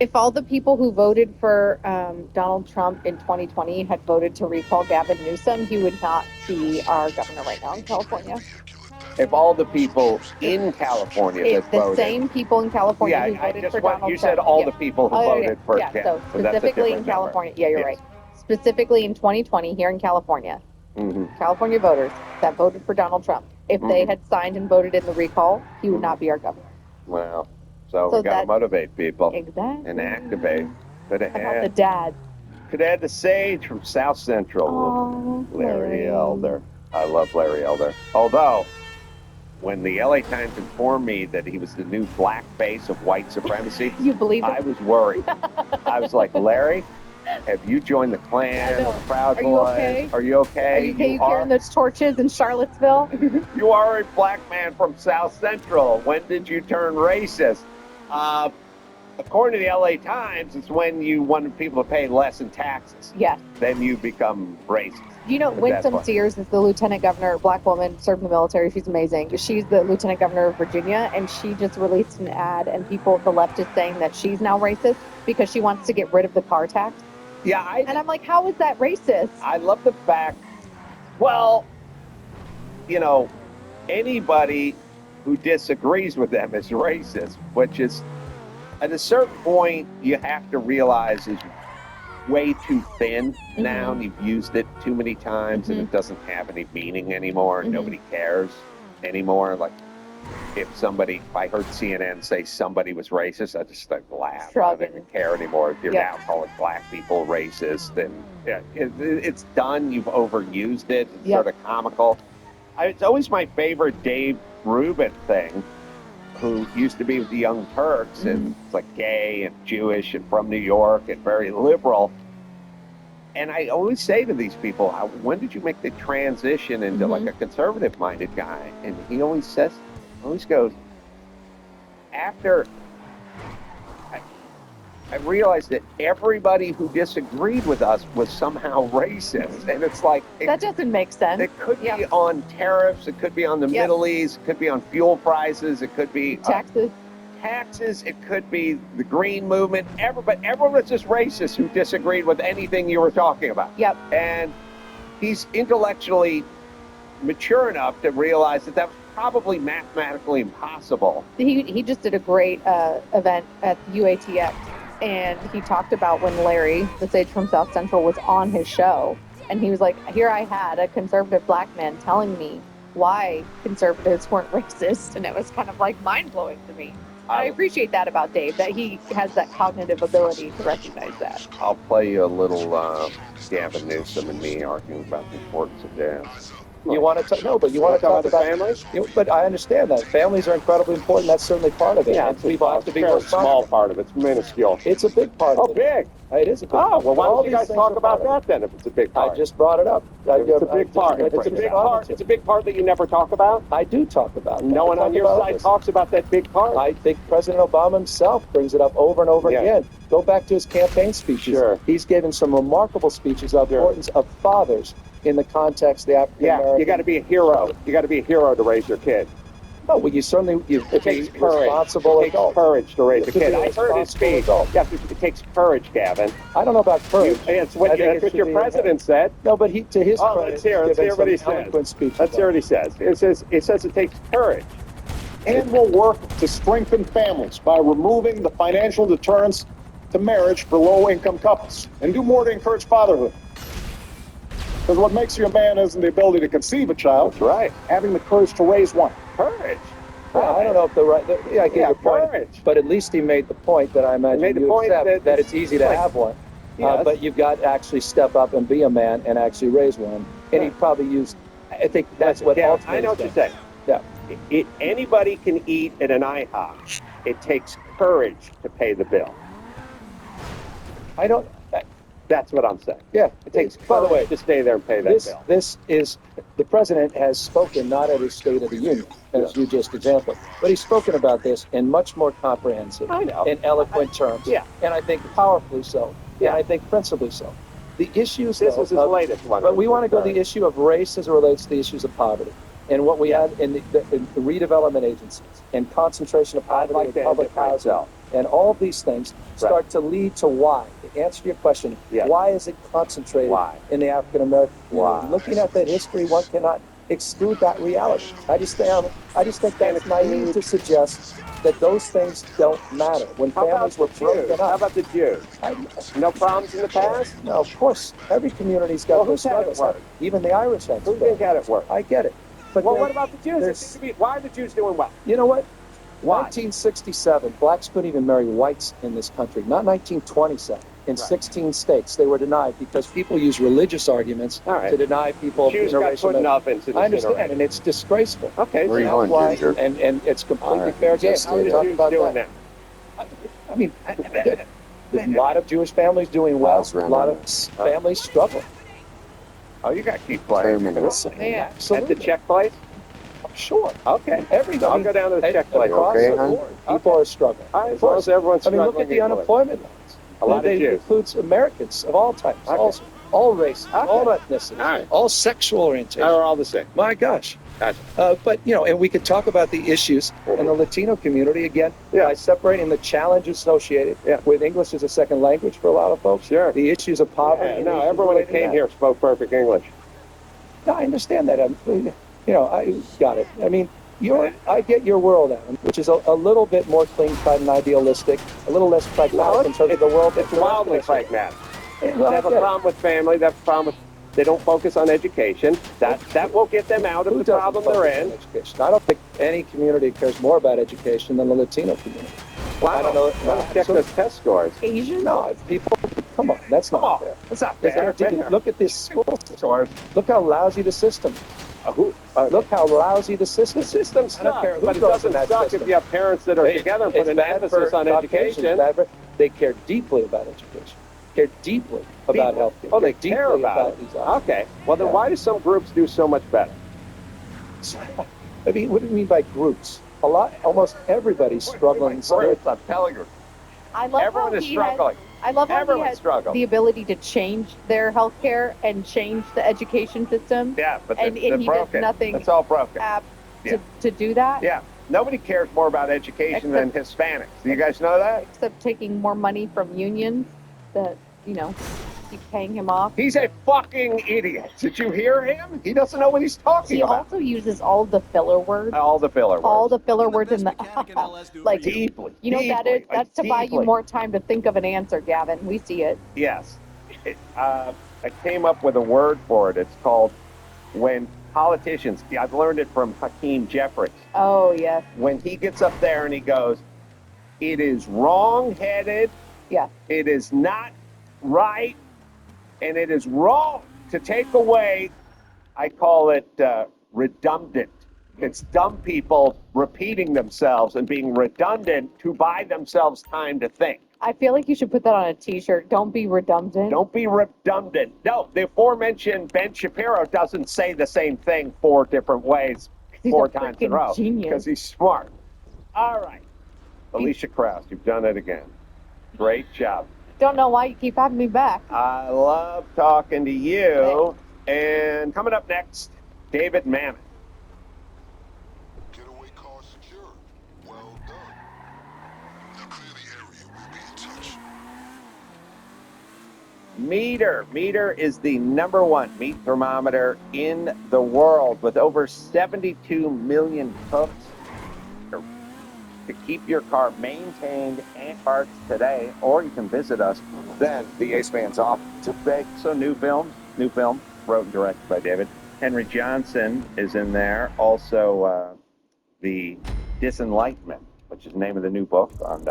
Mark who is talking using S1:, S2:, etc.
S1: If all the people who voted for Donald Trump in 2020 had voted to recall Gavin Newsom, he would not be our governor right now in California.
S2: If all the people in California that
S1: The
S2: voted,
S1: same people in California
S2: yeah,
S1: who
S2: I
S1: voted
S2: just
S1: for
S2: want
S1: Donald
S2: you said
S1: Trump.
S2: all
S1: Yeah.
S2: the people who
S1: Oh, yeah,
S2: voted for
S1: yeah. So
S2: so that's a
S1: specifically
S2: different
S1: in
S2: number.
S1: California. Yeah, you're
S2: Yes.
S1: right. Specifically in 2020 here in California,
S2: Mm-hmm.
S1: California voters that voted for Donald Trump, if they
S2: Mm-hmm.
S1: had signed and voted in the recall, he would
S2: Mm-hmm.
S1: not be our governor.
S2: Well, so we
S1: So
S2: got to
S1: that
S2: motivate people and
S1: exactly.
S2: activate. Could have
S1: How about the
S2: had
S1: dads?
S2: could have had the sage from South Central,
S1: Oh,
S2: Larry
S1: Larry.
S2: Elder. I love Larry Elder. Although when the LA Times informed me that he was the new black face of white supremacy,
S1: You believe
S2: I
S1: it?
S2: was worried. I was like, Larry, have you joined the
S1: I
S2: Klan or
S1: know.
S2: the Proud
S1: Are you
S2: Boys?
S1: okay?
S2: Are you okay?
S1: Are you okay? You carrying those torches in Charlottesville?
S2: You are a black man from South Central. When did you turn racist? Uh, According to the LA Times, it's when you wanted people to pay less in taxes.
S1: Yes.
S2: Then you become racist.
S1: You know,
S2: But
S1: Winsome
S2: that's
S1: Sears is the lieutenant governor, black woman, served in the military. She's amazing. She's the lieutenant governor of Virginia, and she just released an ad, and people, the left is saying that she's now racist because she wants to get rid of the car tax.
S2: Yeah,
S1: And I'm like, how is that racist?
S2: I love the fact, well, you know, anybody who disagrees with them is racist, which is, at a certain point, you have to realize is way too thin now. And you've used it too many times and it doesn't have any meaning anymore. Nobody cares anymore. Like, if I heard CNN say somebody was racist, I just like laugh.
S1: Shrug.
S2: I don't even care anymore. If you're now calling black people racist, then yeah, it's done. You've overused it. It's sort of comical. It's always my favorite Dave Rubin thing, who used to be with the Young Turks and it's like gay and Jewish and from New York and very liberal. And I always say to these people, when did you make the transition into like a conservative-minded guy? And he always goes, after I realized that everybody who disagreed with us was somehow racist. And it's like...
S1: that doesn't make sense.
S2: It could be on tariffs. It could be on the Middle East. It could be on fuel prices. It could be... taxes. It could be the green movement. Everyone was just racist who disagreed with anything you were talking about.
S1: Yep.
S2: And he's intellectually mature enough to realize that that was probably mathematically impossible.
S1: He just did a great event at UATX, and he talked about when Larry, the sage from South Central, was on his show, and he was like, here I had a conservative black man telling me why conservatives weren't racist, and it was kind of like mind-blowing to me. I appreciate that about Dave, that he has that cognitive ability to recognize that.
S2: I'll play you a little Gavin Newsom and me arguing about the importance of dance.
S3: You want to talk? No, but you want to talk about
S2: families?
S3: But I understand that families are incredibly important. That's certainly part of it.
S2: Yeah,
S3: we have to be more
S2: small part of it. It's minuscule.
S3: It's a big part.
S2: Oh, big.
S3: It is a big part.
S2: Well, why don't you guys talk about that then? If it's a big part,
S3: I just brought it up.
S2: It's a big part. It's a big part. It's a big part that you never talk about.
S3: I do talk about.
S2: No one on your side talks about that big part.
S3: I think President Obama himself brings it up over and over again. Go back to his campaign speeches.
S2: Sure.
S3: He's given some remarkable speeches of the importance of fathers in the context of the African American.
S2: Yeah, you got to be a hero. You got to be a hero to raise your kid.
S3: No, well, you certainly
S2: it takes courage.
S3: Responsible
S2: it takes courage to raise a kid. I heard his speech.
S3: Yeah,
S2: it takes courage, Gavin.
S3: I don't know about courage.
S2: That's what your president said.
S3: No, but to his credit,
S2: let's hear what he says. Let's hear what he says. It says it takes courage.
S4: And will work to strengthen families by removing the financial deterrence to marriage for low-income couples, and do more to encourage fatherhood. Because what makes you a man isn't the ability to conceive a child.
S2: That's right.
S4: Having the courage to raise one.
S2: Courage.
S3: Well, I don't know if I get your point.
S2: Courage.
S3: But at least he made the point that I imagine you accept, that it's easy to have one.
S2: Yes.
S3: But you've got to actually step up and be a man and actually raise one. And he probably used, I think that's what ultimately
S2: I know what you're saying.
S3: Yeah.
S2: Anybody can eat at an IHOP. It takes courage to pay the bill. That's what I'm saying.
S3: Yeah.
S2: It takes courage to stay there and pay that bill.
S3: This is, the president has spoken not at his State of the Union, as you just exampled, but he's spoken about this in much more comprehensive and eloquent terms.
S2: Yeah.
S3: And I think powerfully so.
S2: Yeah.
S3: And I think principally so. The issues,
S2: This is his latest one.
S3: But we want to go to the issue of race as it relates to the issues of poverty. And what we have in the redevelopment agencies and concentration of poverty in public housing and all these things start to lead to why. To answer your question, why is it concentrated in the African American community? Looking at that history, one cannot exclude that reality. I just think that's naive to suggest that those things don't matter. When families were broken up.
S2: How about the Jews? No problems in the past?
S3: No, of course. Every community's got those struggles. Even the Irish had
S2: Who didn't get it worse?
S3: I get it. But
S2: what about the Jews? Why are the Jews doing well?
S3: You know what?
S2: Why?
S3: 1967, blacks couldn't even marry whites in this country. Not 1927. In 16 states, they were denied because people use religious arguments to deny people
S2: Jews got put enough into this.
S3: I understand, and it's disgraceful.
S2: Okay,
S3: so that's why, and it's completely fair game.
S2: How are the Jews doing that?
S3: I mean, a lot of Jewish families doing well. A lot of families struggling.
S2: Oh, you got to keep playing.
S3: Yeah,
S2: at the check place?
S3: Sure.
S2: Okay.
S3: I'll
S2: go down to the check place.
S3: People are struggling.
S2: As long as everyone's struggling.
S3: Look at the unemployment lines.
S2: A lot of Jews.
S3: It includes Americans of all types, all races, all ethnicities, all sexual orientations.
S2: They're all the same.
S3: My gosh. But, and we could talk about the issues in the Latino community, again, by separating the challenge associated with English as a second language for a lot of folks.
S2: Sure.
S3: The issues of poverty.
S2: No, everyone that came here spoke perfect English.
S3: No, I understand that. I got it. I mean, I get your world, Adam, which is a little bit more clean-cut and idealistic, a little less pragmatic in terms of the world.
S2: It's wildly pragmatic. They
S3: Well,
S2: have a problem with family. They have a problem with they don't focus on education. That will get them out of the problem they're in.
S3: Education? I don't think any community cares more about education than the Latino community.
S2: Wow.
S3: I don't know.
S2: Check those test scores.
S1: Asian?
S3: No, people, come on, that's not fair.
S2: That's not fair.
S3: Look at this school scores. Look how lousy the system. Look how lousy the system.
S2: The system sucks, but it doesn't suck if you have parents that are together and put an emphasis on education.
S3: They care deeply about education. Care deeply about healthcare.
S2: Oh, they care about it. Okay. Well, then why do some groups do so much better?
S3: I mean, what do you mean by groups? Almost everybody's struggling.
S2: I'm telling you.
S1: I love
S2: everyone is struggling.
S1: I love how
S2: everyone
S1: he has
S2: struggles.
S1: the ability to change their healthcare and change the education system.
S2: Yeah, but
S1: and
S2: they're
S1: he
S2: broken.
S1: does nothing.
S2: It's all broken.
S1: To do that.
S2: Yeah. Nobody cares more about education than Hispanics. Do you guys know that?
S1: Except taking more money from unions that, keep paying him off.
S2: He's a fucking idiot. Did you hear him? He doesn't know what he's talking about.
S1: He also uses all the filler words.
S2: All the filler words.
S1: All the filler words in the like
S2: deeply.
S1: That's to buy you more time to think of an answer, Gavin. We see it.
S2: Yes. I came up with a word for it. It's called when politicians. I've learned it from Hakeem Jeffries.
S1: Oh yes.
S2: When he gets up there and he goes, "It is wrong-headed.
S1: Yeah.
S2: It is not right, and it is wrong to take away." I call it redundant. It's dumb people repeating themselves and being redundant to buy themselves time to think.
S1: I feel like you should put that on a T-shirt. Don't be redundant.
S2: Don't be redundant. No, the aforementioned Ben Shapiro doesn't say the same thing 4 different ways 4 times in a row because he's smart. All right. Alicia Krause, you've done it again. Great job.
S1: Don't know why you keep having me back.
S2: I love talking to you. And coming up next, David Mamet.
S5: Getaway car secured. Well done. Now clear the area. We'll be in touch.
S2: Meter. Meter is the #1 meat thermometer in the world with over 72 million hooks to keep your car maintained and parts today, or you can visit us. Then the Ace Man's off today. So new film, wrote and directed by David. Henry Johnson is in there. Also, the Disenlightenment, which is the name of the new book on